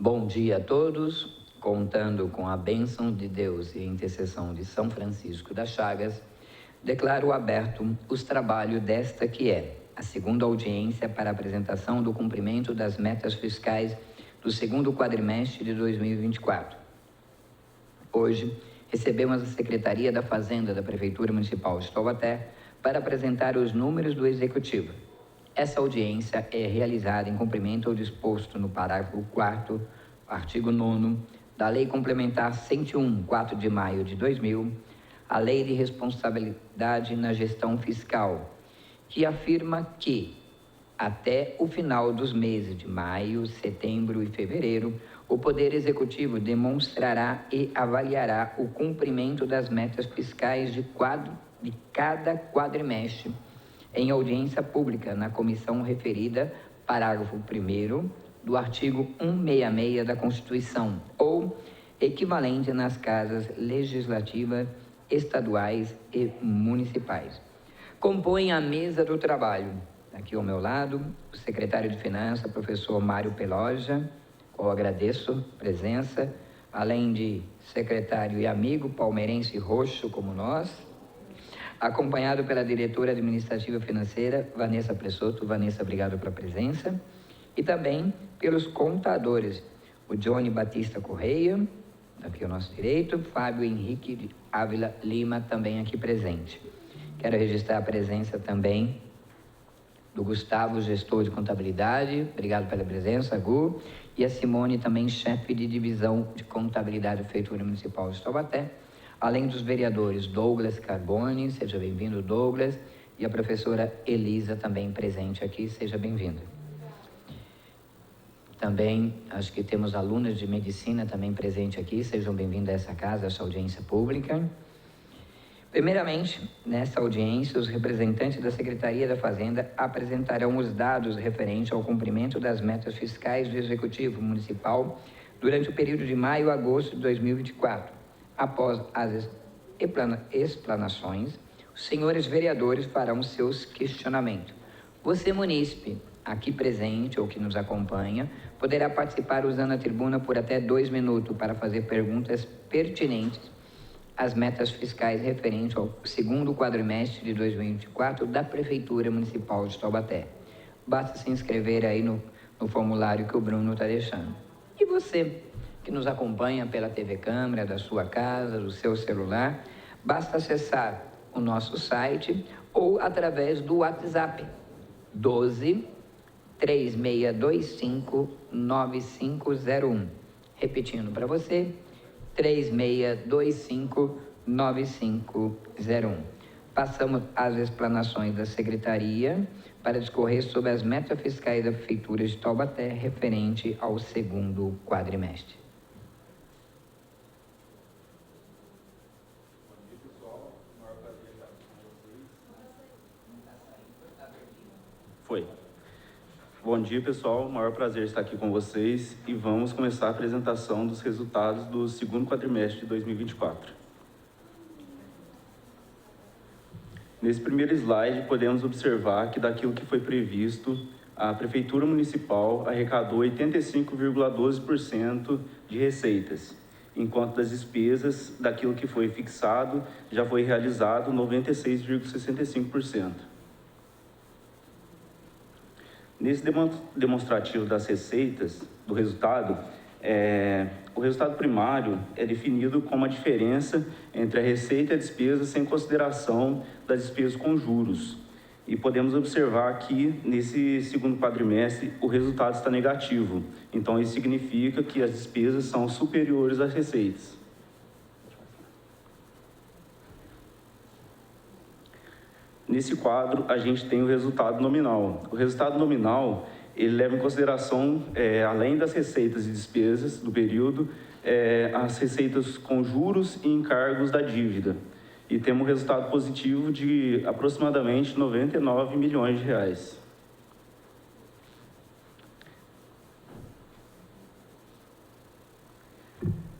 Bom dia a todos. Contando com a bênção de Deus e a intercessão de São Francisco das Chagas, declaro aberto os trabalhos desta que é a segunda audiência para a apresentação do cumprimento das metas fiscais do segundo quadrimestre de 2024. Hoje, recebemos a Secretaria da Fazenda da Prefeitura Municipal de Taubaté para apresentar os números do Executivo. Essa audiência é realizada em cumprimento ao disposto no parágrafo 4º, artigo 9º, da Lei Complementar 101, 4 de maio de 2000, a Lei de Responsabilidade na Gestão Fiscal, que afirma que, até o final dos meses de maio, setembro e fevereiro, o Poder Executivo demonstrará e avaliará o cumprimento das metas fiscais de cada quadrimestre em audiência pública na comissão referida, parágrafo 1º, do artigo 166 da Constituição, ou equivalente nas casas legislativas estaduais e municipais. Compõe a mesa do trabalho, aqui ao meu lado, o secretário de Finanças, professor Mário Peloja, eu agradeço a presença, além de secretário e amigo palmeirense roxo como nós, acompanhado pela diretora administrativa financeira, Vanessa Pressoto. Vanessa, obrigado pela presença. E também pelos contadores, o Johnny Batista Correia, aqui ao nosso direito, Fábio Henrique Ávila Lima, também aqui presente. Quero registrar a presença também do Gustavo, gestor de contabilidade, obrigado pela presença, Gu, e a Simone, também chefe de divisão de contabilidade da Prefeitura Municipal de Taubaté, além dos vereadores Douglas Carboni, seja bem-vindo, Douglas, e a professora Elisa, também presente aqui, seja bem-vinda. Também, acho que temos alunos de medicina também presentes aqui, sejam bem-vindos a essa casa, a essa audiência pública. Primeiramente, nessa audiência, os representantes da Secretaria da Fazenda apresentarão os dados referentes ao cumprimento das metas fiscais do Executivo Municipal durante o período de maio a agosto de 2024. Após as explanações, os senhores vereadores farão seus questionamentos. Você, munícipe, aqui presente ou que nos acompanha, poderá participar usando a tribuna por até 2 minutos para fazer perguntas pertinentes às metas fiscais referentes ao segundo quadrimestre de 2024 da Prefeitura Municipal de Taubaté. Basta se inscrever aí no formulário que o Bruno está deixando. E você, que nos acompanha pela TV Câmara, da sua casa, do seu celular, basta acessar o nosso site ou através do WhatsApp 12 3625 9501. Repetindo para você, 3625 9501. Passamos às explanações da Secretaria para discorrer sobre as metas fiscais da Prefeitura de Taubaté referente ao segundo quadrimestre. Foi. Bom dia, pessoal. Maior prazer estar aqui com vocês e vamos começar a apresentação dos resultados do segundo quadrimestre de 2024. Nesse primeiro slide, podemos observar que daquilo que foi previsto, a Prefeitura Municipal arrecadou 85,12% de receitas, enquanto das despesas, daquilo que foi fixado, já foi realizado 96,65%. Nesse demonstrativo das receitas, do resultado, o resultado primário é definido como a diferença entre a receita e a despesa sem consideração das despesas com juros. E podemos observar que, nesse segundo quadrimestre, o resultado está negativo. Então, isso significa que as despesas são superiores às receitas. Nesse quadro, a gente tem o resultado nominal. O resultado nominal, ele leva em consideração, além das receitas e despesas do período, as receitas com juros e encargos da dívida. E temos um resultado positivo de aproximadamente 99 milhões de reais.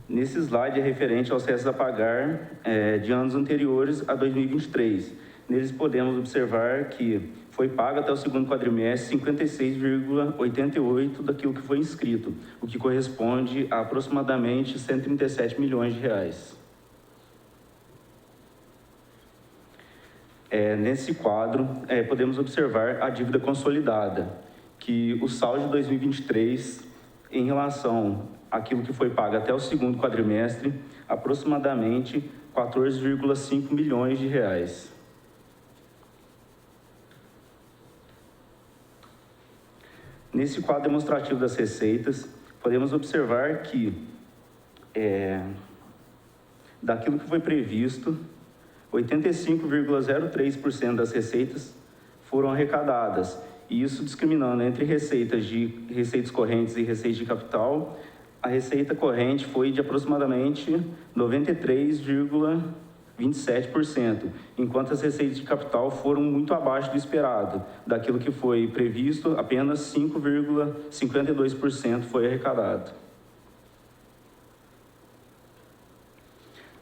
Nesse slide é referente aos restos a pagar de anos anteriores a 2023. Neles podemos observar que foi pago até o segundo quadrimestre 56,88% daquilo que foi inscrito, o que corresponde a aproximadamente 137 milhões de reais. Nesse quadro, podemos observar a dívida consolidada, que o saldo de 2023, em relação àquilo que foi pago até o segundo quadrimestre, aproximadamente 14,5 milhões de reais. Nesse quadro demonstrativo das receitas, podemos observar que, daquilo que foi previsto, 85,03% das receitas foram arrecadadas, e isso discriminando entre receitas correntes e receitas de capital. A receita corrente foi de aproximadamente 93,27%, enquanto as receitas de capital foram muito abaixo do esperado. Daquilo que foi previsto, apenas 5,52% foi arrecadado.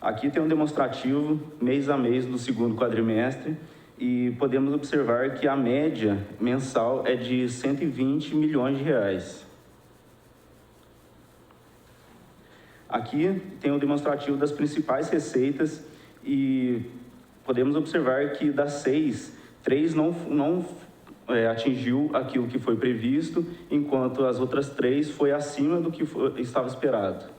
Aqui tem um demonstrativo mês a mês do segundo quadrimestre, e podemos observar que a média mensal é de 120 milhões de reais. Aqui tem um demonstrativo das principais receitas, e podemos observar que das 6, 3 não atingiu aquilo que foi previsto, enquanto as outras 3 foi acima do que estava esperado.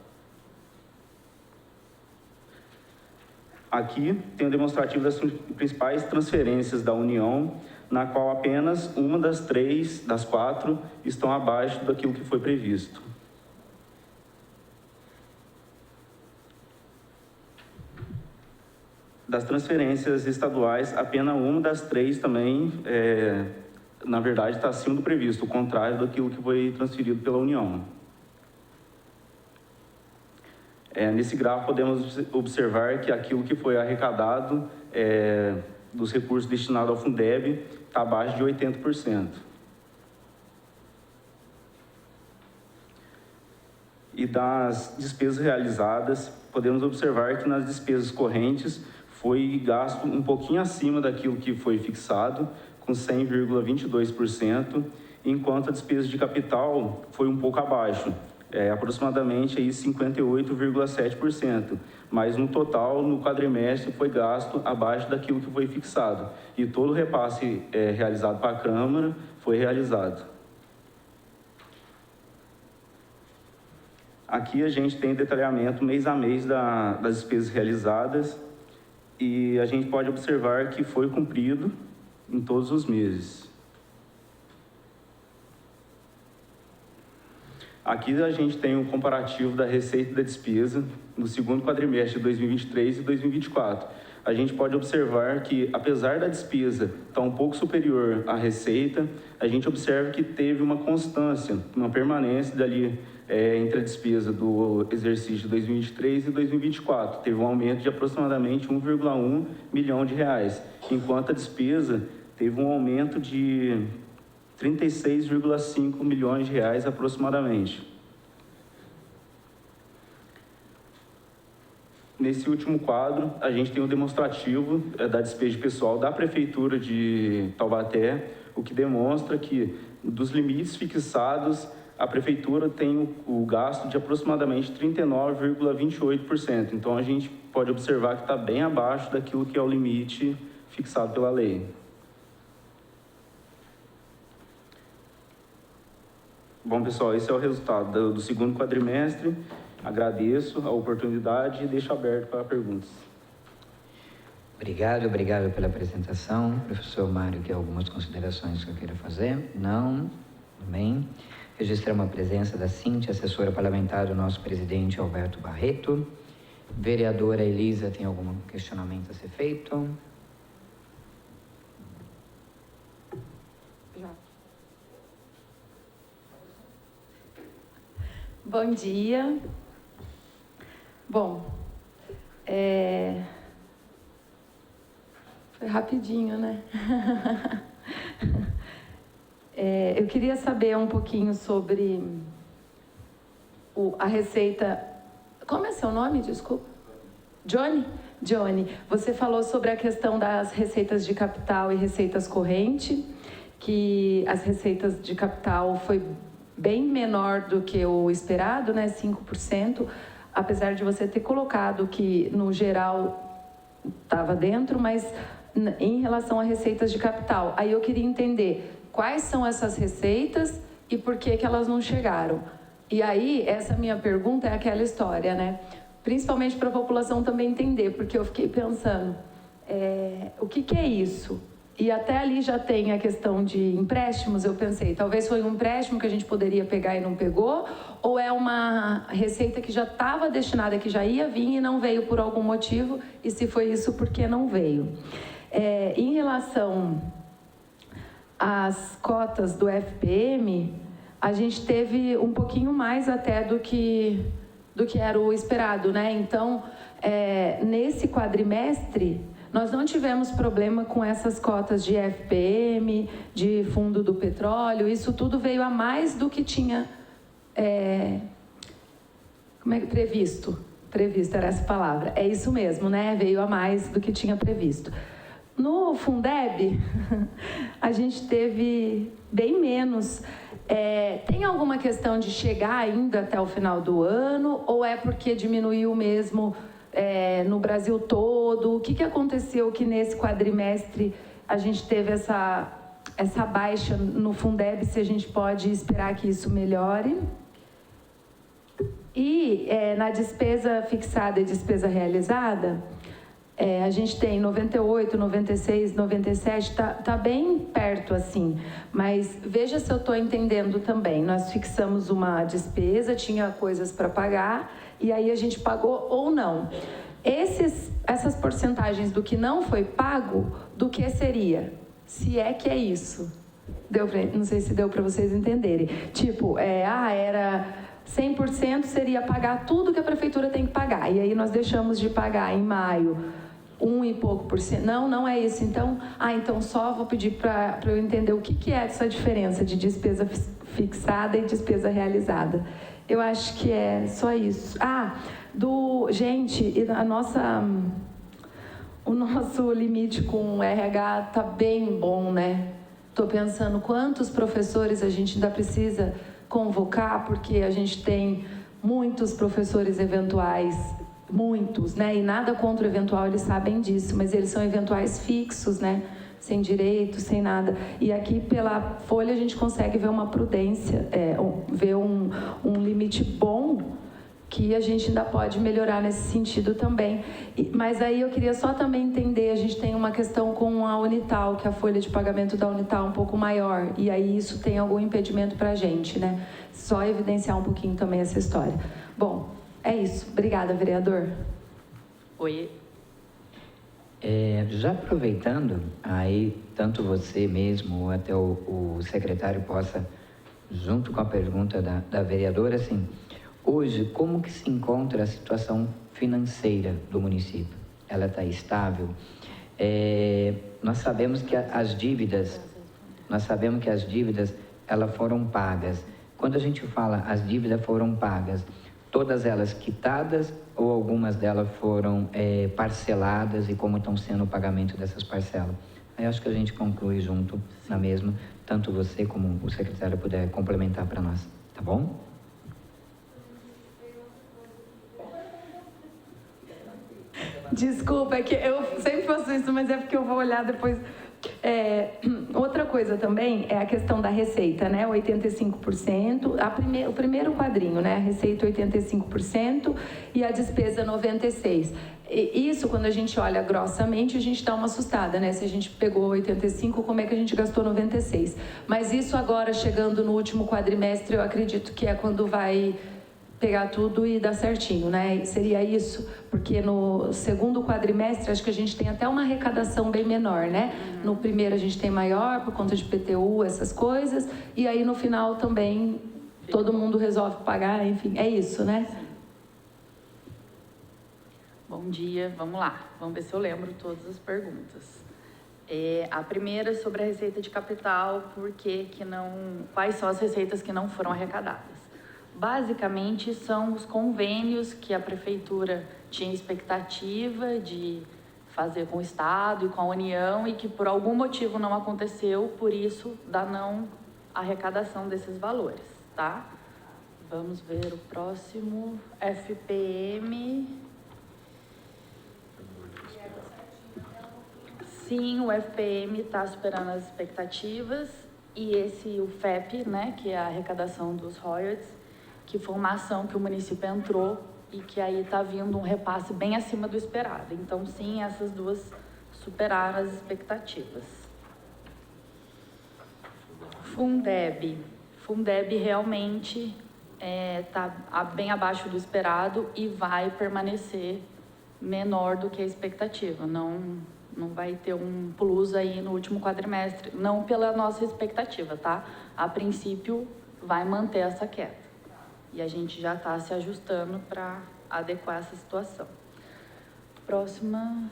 Aqui tem um demonstrativo das principais transferências da União, na qual apenas uma das 4 estão abaixo daquilo que foi previsto. Das transferências estaduais, apenas uma das 3 também, na verdade, está acima do previsto, o contrário daquilo que foi transferido pela União. Nesse gráfico, podemos observar que aquilo que foi arrecadado dos recursos destinados ao Fundeb está abaixo de 80%. E das despesas realizadas, podemos observar que nas despesas correntes foi gasto um pouquinho acima daquilo que foi fixado, com 100,22%, enquanto a despesa de capital foi um pouco abaixo, aproximadamente aí 58,7%, mas no total, no quadrimestre, foi gasto abaixo daquilo que foi fixado, e todo o repasse realizado para a Câmara foi realizado. Aqui a gente tem detalhamento mês a mês das despesas realizadas, e a gente pode observar que foi cumprido em todos os meses. Aqui a gente tem um comparativo da receita e da despesa no segundo quadrimestre de 2023 e 2024. A gente pode observar que, apesar da despesa estar um pouco superior à receita, a gente observa que teve uma constância, uma permanência dali entre a despesa do exercício de 2023 e 2024. Teve um aumento de aproximadamente 1,1 milhão de reais, enquanto a despesa teve um aumento de 36,5 milhões de reais aproximadamente. Nesse último quadro, a gente tem um demonstrativo da despesa pessoal da Prefeitura de Taubaté, o que demonstra que, dos limites fixados, a Prefeitura tem o gasto de aproximadamente 39,28%. Então, a gente pode observar que está bem abaixo daquilo que é o limite fixado pela lei. Bom, pessoal, esse é o resultado do segundo quadrimestre. Agradeço a oportunidade e deixo aberto para perguntas. Obrigado pela apresentação. Professor Mário, quer algumas considerações que eu queira fazer? Não? Amém. Registramos a presença da Cíntia, assessora parlamentar do nosso presidente Alberto Barreto. Vereadora Elisa, tem algum questionamento a ser feito? Já. Bom dia. Bom, foi rapidinho, né? Eu queria saber um pouquinho sobre a receita. Como é seu nome? Desculpa. Johnny, você falou sobre a questão das receitas de capital e receitas corrente, que as receitas de capital foi bem menor do que o esperado, né, 5%, apesar de você ter colocado que, no geral, estava dentro, mas em relação a receitas de capital. Aí eu queria entender quais são essas receitas e por que elas não chegaram. E aí, essa minha pergunta é aquela história, né? Principalmente para a população também entender, porque eu fiquei pensando, o que é isso? E até ali já tem a questão de empréstimos, eu pensei, talvez foi um empréstimo que a gente poderia pegar e não pegou, ou é uma receita que já estava destinada, que já ia vir e não veio por algum motivo, e se foi isso, por que não veio? Em relação às cotas do FPM, a gente teve um pouquinho mais até do que era o esperado, né? Então, nesse quadrimestre, nós não tivemos problema com essas cotas de FPM, de fundo do petróleo, isso tudo veio a mais do que tinha previsto. Previsto era essa palavra. É isso mesmo, né? Veio a mais do que tinha previsto. No Fundeb, a gente teve bem menos. Tem alguma questão de chegar ainda até o final do ano, ou é porque diminuiu mesmo no Brasil todo? O que aconteceu que nesse quadrimestre a gente teve essa baixa no Fundeb, se a gente pode esperar que isso melhore? E na despesa fixada e despesa realizada, a gente tem 98, 96, 97, tá bem perto assim, mas veja se eu estou entendendo também. Nós fixamos uma despesa, tinha coisas para pagar, e aí a gente pagou ou não. Essas porcentagens do que não foi pago, do que seria? Se é que é isso. Não sei se deu para vocês entenderem. Tipo, era 100% seria pagar tudo que a prefeitura tem que pagar. E aí nós deixamos de pagar em maio 1 e pouco por cento. Não é isso. Então, então só vou pedir para eu entender o que é essa diferença de despesa fixada e despesa realizada. Eu acho que é só isso. Gente, o nosso limite com o RH tá bem bom, né? Estou pensando quantos professores a gente ainda precisa convocar, porque a gente tem muitos professores eventuais, muitos, né? E nada contra o eventual, eles sabem disso, mas eles são eventuais fixos, né? Sem direito, sem nada. E aqui, pela folha, a gente consegue ver uma prudência, ver um limite bom, que a gente ainda pode melhorar nesse sentido também. Mas aí eu queria só também entender, a gente tem uma questão com a Unital, que a folha de pagamento da Unital é um pouco maior, e aí isso tem algum impedimento para a gente, né? Só evidenciar um pouquinho também essa história. Bom, é isso. Obrigada, vereador. Oi. Já aproveitando, aí tanto você mesmo ou até o secretário possa, junto com a pergunta da vereadora, assim, hoje, como que se encontra a situação financeira do município? Ela está estável? Nós sabemos que as dívidas, elas foram pagas. Quando a gente fala as dívidas foram pagas, todas elas quitadas ou algumas delas foram parceladas e como estão sendo o pagamento dessas parcelas? Aí acho que a gente conclui junto na mesma, tanto você como o secretário puder complementar para nós, tá bom? Desculpa, é que eu sempre faço isso, mas é porque eu vou olhar depois. Outra coisa também é a questão da receita, né? 85%, o primeiro quadrinho, né? A receita 85% e a despesa 96%. E isso, quando a gente olha grossamente, a gente dá uma assustada, né? Se a gente pegou 85%, como é que a gente gastou 96%? Mas isso agora, chegando no último quadrimestre, eu acredito que é quando vai pegar tudo e dar certinho, né? Seria isso, porque no segundo quadrimestre acho que a gente tem até uma arrecadação bem menor, né? No primeiro a gente tem maior por conta de PTU, essas coisas, e aí no final também todo mundo resolve pagar, enfim, é isso, né? Bom dia, vamos lá, vamos ver se eu lembro todas as perguntas. A primeira sobre a receita de capital, quais são as receitas que não foram arrecadadas? Basicamente, são os convênios que a Prefeitura tinha expectativa de fazer com o Estado e com a União e que por algum motivo não aconteceu, por isso da não arrecadação desses valores, tá? Vamos ver o próximo, FPM. Sim, o FPM está superando as expectativas e o FEP, né, que é a arrecadação dos royalties, que foi uma ação que o município entrou e que aí está vindo um repasse bem acima do esperado. Então, sim, essas duas superaram as expectativas. Fundeb realmente está bem abaixo do esperado e vai permanecer menor do que a expectativa. Não vai ter um plus aí no último quadrimestre, não pela nossa expectativa, tá? A princípio, vai manter essa queda. E a gente já está se ajustando para adequar essa situação. Próxima.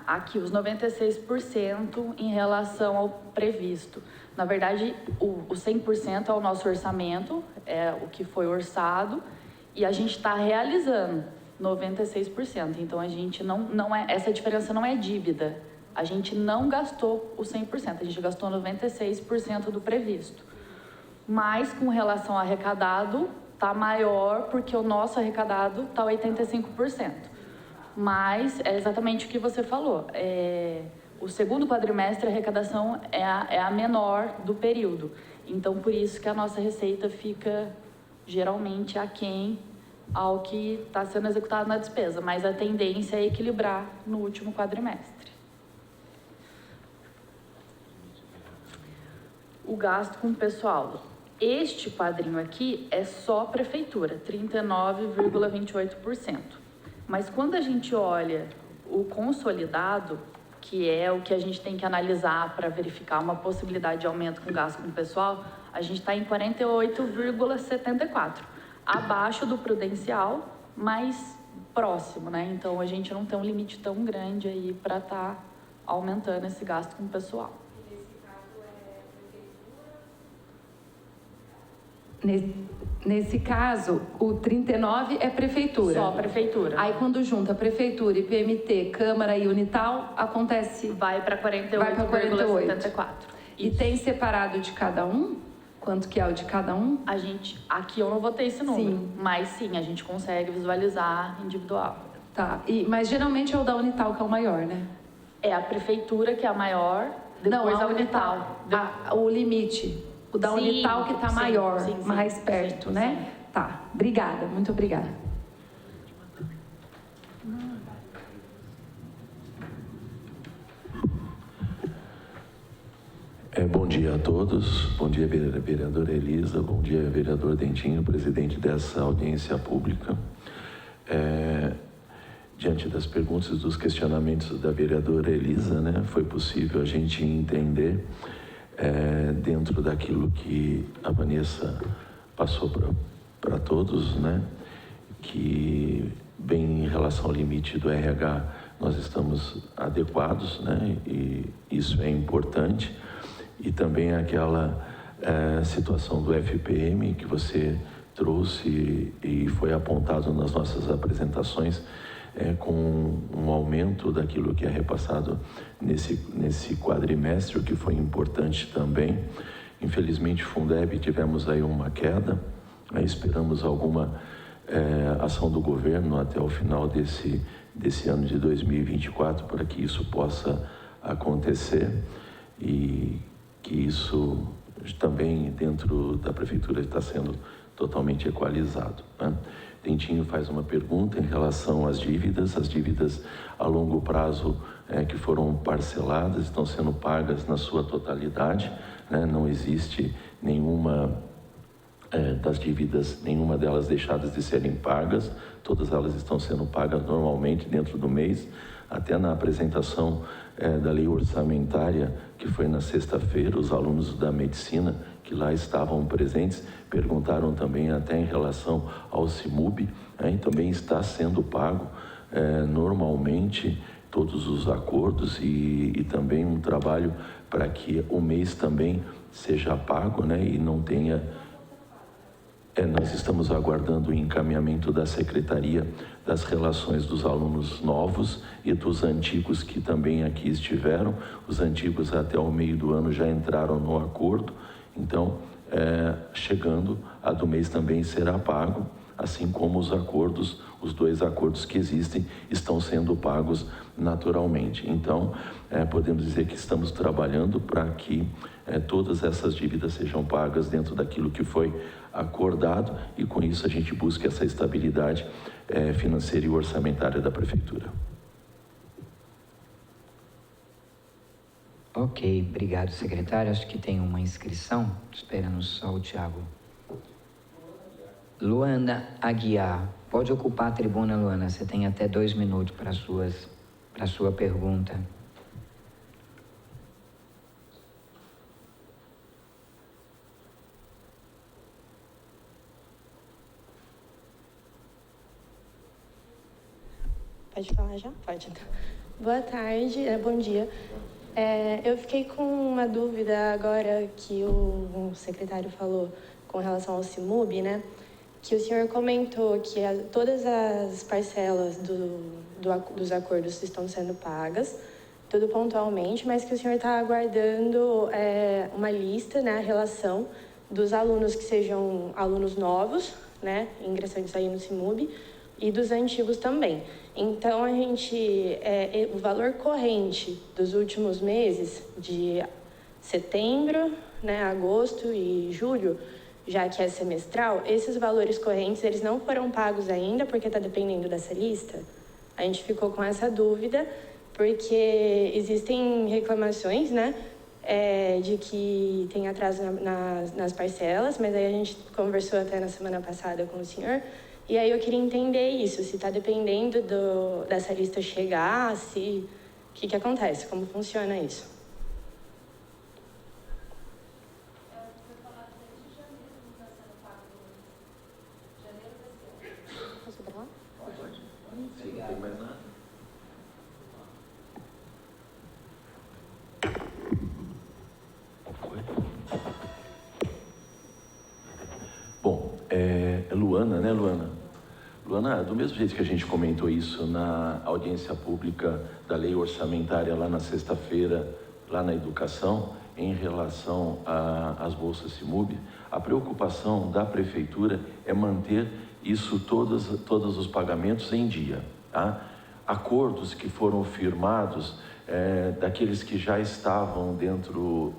Aqui, os 96% em relação ao previsto. Na verdade, o 100% é o nosso orçamento, é o que foi orçado, e a gente está realizando 96%. Então, a gente não é, essa diferença não é dívida. A gente não gastou o 100%, a gente gastou 96% do previsto. Mas, com relação ao arrecadado, está maior porque o nosso arrecadado está 85%. Mas é exatamente o que você falou. O segundo quadrimestre, a arrecadação é a menor do período. Então, por isso que a nossa receita fica geralmente aquém ao que está sendo executado na despesa. Mas a tendência é equilibrar no último quadrimestre. O gasto com o pessoal. Este quadrinho aqui é só prefeitura, 39,28%. Mas quando a gente olha o consolidado, que é o que a gente tem que analisar para verificar uma possibilidade de aumento com gasto com o pessoal, a gente está em 48,74%, abaixo do prudencial, mas próximo, né? Então, a gente não tem um limite tão grande aí para estar aumentando esse gasto com o pessoal. Nesse caso, o 39 é prefeitura. Só prefeitura. Aí, quando junta prefeitura, IPMT, Câmara e Unital, acontece... Vai para 48,74. E tem separado de cada um? Quanto que é o de cada um? Aqui eu não vou ter esse número, sim. Mas sim, a gente consegue visualizar individual. Tá, mas geralmente é o da Unital que é o maior, né? É a prefeitura que é a maior, depois a Unital. O limite. O da Unital que está maior, mais perto, né? Sim. Tá, obrigada, muito obrigada. Bom dia a todos, bom dia vereadora Elisa, bom dia vereador Dentinho, presidente dessa audiência pública. Diante das perguntas e dos questionamentos da vereadora Elisa, né, foi possível a gente entender dentro daquilo que a Vanessa passou para todos, né, que bem em relação ao limite do RH nós estamos adequados, né, e isso é importante, e também aquela situação do FPM que você trouxe e foi apontado nas nossas apresentações, com um aumento daquilo que é repassado nesse quadrimestre, o que foi importante também. Infelizmente, Fundeb, tivemos aí uma queda, esperamos alguma ação do governo até o final desse ano de 2024 para que isso possa acontecer e que isso também dentro da prefeitura está sendo totalmente equalizado, né? Dentinho faz uma pergunta em relação às dívidas a longo prazo que foram parceladas, estão sendo pagas na sua totalidade, né? Não existe nenhuma das dívidas, nenhuma delas deixadas de serem pagas, todas elas estão sendo pagas normalmente dentro do mês, até na apresentação da lei orçamentária, que foi na sexta-feira, os alunos da medicina que lá estavam presentes perguntaram também até em relação ao CIMUB, e também está sendo pago normalmente todos os acordos e também um trabalho para que o mês também seja pago, né, e não tenha Nós estamos aguardando o encaminhamento da Secretaria das Relações dos alunos novos e dos antigos que também aqui estiveram. Os antigos até o meio do ano já entraram no acordo, então, chegando a do mês também será pago, assim como os acordos, os 2 acordos que existem, estão sendo pagos naturalmente. Então, podemos dizer que estamos trabalhando para que todas essas dívidas sejam pagas dentro daquilo que foi acordado e, com isso, a gente busca essa estabilidade financeira e orçamentária da Prefeitura. Ok, obrigado, secretário. Acho que tem uma inscrição, esperando só o Tiago. Luana Aguiar, pode ocupar a tribuna, Luana, você tem até 2 minutos para a sua pergunta. Pode falar já? Pode. Então. Boa tarde, bom dia. Eu fiquei com uma dúvida agora que o secretário falou com relação ao CIMUB, né? Que o senhor comentou que todas as parcelas dos acordos estão sendo pagas, tudo pontualmente, mas que o senhor está aguardando uma lista, né, a relação dos alunos que sejam alunos novos, né, ingressantes aí no CIMUB, e dos antigos também. Então, o valor corrente dos últimos meses, de setembro, né, agosto e julho, já que é semestral, esses valores correntes, eles não foram pagos ainda, porque está dependendo dessa lista. A gente ficou com essa dúvida, porque existem reclamações, né, de que tem atraso nas parcelas, mas aí a gente conversou até na semana passada com o senhor, e aí eu queria entender isso, se está dependendo dessa lista chegar, o que acontece, como funciona isso. Posso falar? Pode. Sim, não tem mais nada. Bom, Luana, né, Luana? Luana, do mesmo jeito que a gente comentou isso na audiência pública da lei orçamentária lá na sexta-feira, lá na educação, em relação às bolsas CIMUB, a preocupação da Prefeitura é manter isso, todos os pagamentos em dia, tá? Acordos que foram firmados, daqueles que já estavam dentro...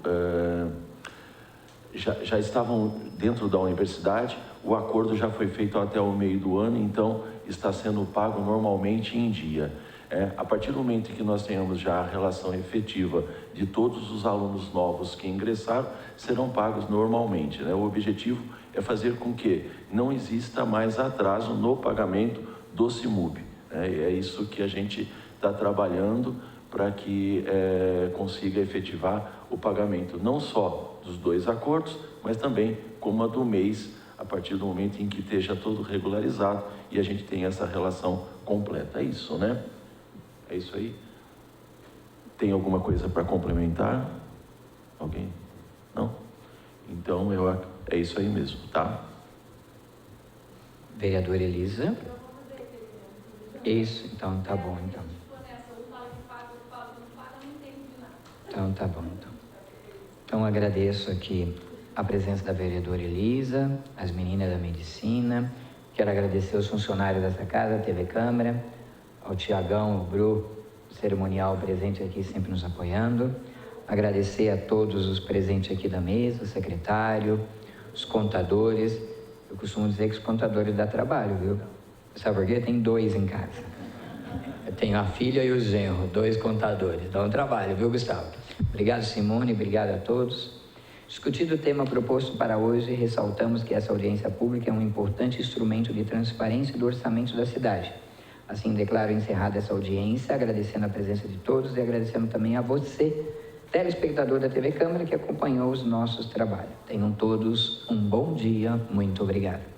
Já estavam dentro da universidade, o acordo já foi feito até o meio do ano, então está sendo pago normalmente em dia. A partir do momento em que nós tenhamos já a relação efetiva de todos os alunos novos que ingressaram, serão pagos normalmente, né? O objetivo é fazer com que não exista mais atraso no pagamento do CIMUB, né? E é isso que a gente está trabalhando para que consiga efetivar o pagamento não só dos 2 acordos, mas também como a do mês, a partir do momento em que esteja todo regularizado e a gente tem essa relação completa. É isso, né? É isso aí. Tem alguma coisa para complementar? Alguém? Não? Então, é isso aí mesmo, tá? Vereadora Elisa? Isso, então tá bom, então. Então tá bom, então. Então agradeço aqui a presença da vereadora Elisa, as meninas da medicina. Quero agradecer aos funcionários dessa casa, a TV Câmara, ao Tiagão, ao Bru, cerimonial presente aqui sempre nos apoiando. Agradecer a todos os presentes aqui da mesa, o secretário, os contadores. Eu costumo dizer que os contadores dão trabalho, viu? Sabe por quê? Tem 2 em casa. Eu tenho a filha e o genro, 2 contadores. Dá um trabalho, viu, Gustavo? Obrigado, Simone, obrigado a todos. Discutido o tema proposto para hoje, ressaltamos que essa audiência pública é um importante instrumento de transparência do orçamento da cidade. Assim, declaro encerrada essa audiência, agradecendo a presença de todos e agradecendo também a você, telespectador da TV Câmara, que acompanhou os nossos trabalhos. Tenham todos um bom dia. Muito obrigado.